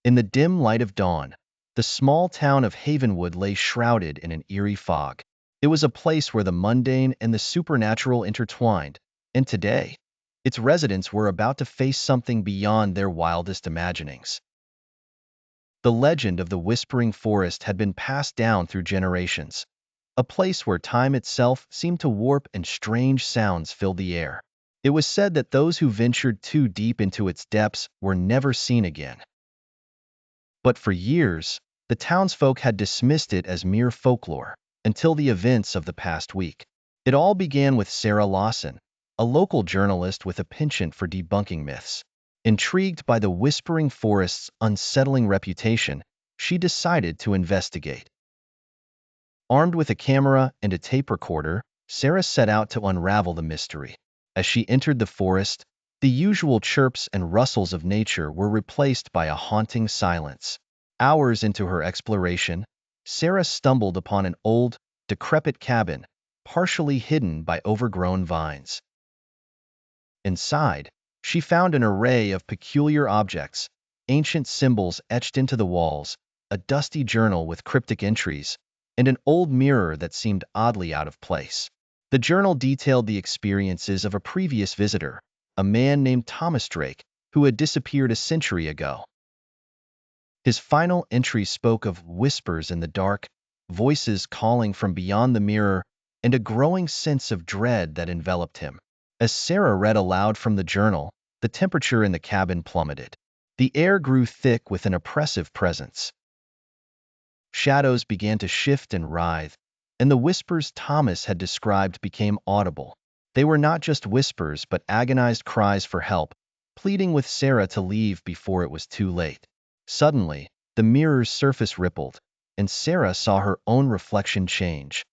In the dim light of dawn, the small town of Havenwood lay shrouded in an eerie fog. It was a place where the mundane and the supernatural intertwined, and today, its residents were about to face something beyond their wildest imaginings. The legend of the Whispering Forest had been passed down through generations, a place where time itself seemed to warp and strange sounds filled the air. It was said that those who ventured too deep into its depths were never seen again. But for years, the townsfolk had dismissed it as mere folklore, until the events of the past week. It all began with Sarah Lawson, a local journalist with a penchant for debunking myths. Intrigued by the Whispering Forest's unsettling reputation, she decided to investigate. Armed with a camera and a tape recorder, Sarah set out to unravel the mystery. As she entered the forest, the usual chirps and rustles of nature were replaced by a haunting silence. Hours into her exploration, Sarah stumbled upon an old, decrepit cabin, partially hidden by overgrown vines. Inside, she found an array of peculiar objects, ancient symbols etched into the walls, a dusty journal with cryptic entries, and an old mirror that seemed oddly out of place. The journal detailed the experiences of a previous visitor, a man named Thomas Drake, who had disappeared a century ago. His final entry spoke of whispers in the dark, voices calling from beyond the mirror, and a growing sense of dread that enveloped him. As Sarah read aloud from the journal, the temperature in the cabin plummeted. The air grew thick with an oppressive presence. Shadows began to shift and writhe, and the whispers Thomas had described became audible. They were not just whispers but agonized cries for help, pleading with Sarah to leave before it was too late. Suddenly, the mirror's surface rippled, and Sarah saw her own reflection change.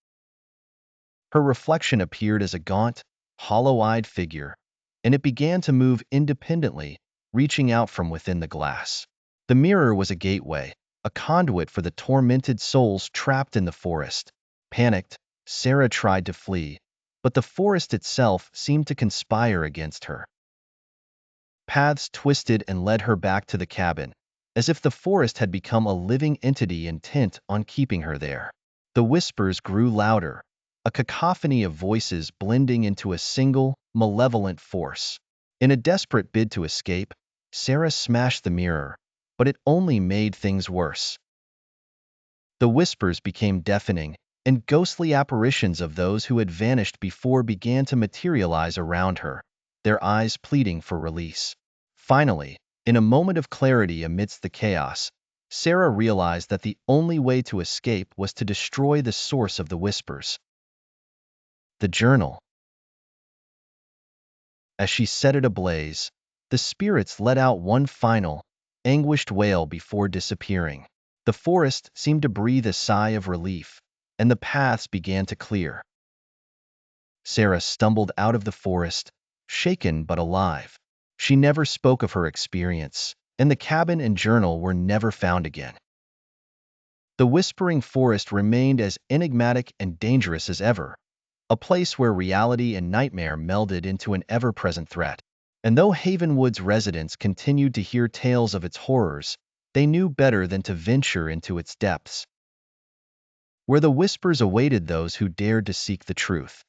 Her reflection appeared as a gaunt, hollow-eyed figure, and it began to move independently, reaching out from within the glass. The mirror was a gateway, a conduit for the tormented souls trapped in the forest. Panicked, Sarah tried to flee, but the forest itself seemed to conspire against her. Paths twisted and led her back to the cabin, as if the forest had become a living entity intent on keeping her there. The whispers grew louder, a cacophony of voices blending into a single, malevolent force. In a desperate bid to escape, Sarah smashed the mirror, but it only made things worse. The whispers became deafening, and ghostly apparitions of those who had vanished before began to materialize around her, their eyes pleading for release. Finally, in a moment of clarity amidst the chaos, Sarah realized that the only way to escape was to destroy the source of the whispers. The journal. As she set it ablaze, the spirits let out one final, anguished wail before disappearing. The forest seemed to breathe a sigh of relief, and the paths began to clear. Sarah stumbled out of the forest, shaken but alive. She never spoke of her experience, and the cabin and journal were never found again. The Whispering Forest remained as enigmatic and dangerous as ever, a place where reality and nightmare melded into an ever-present threat. And though Havenwood's residents continued to hear tales of its horrors, they knew better than to venture into its depths, where the whispers awaited those who dared to seek the truth.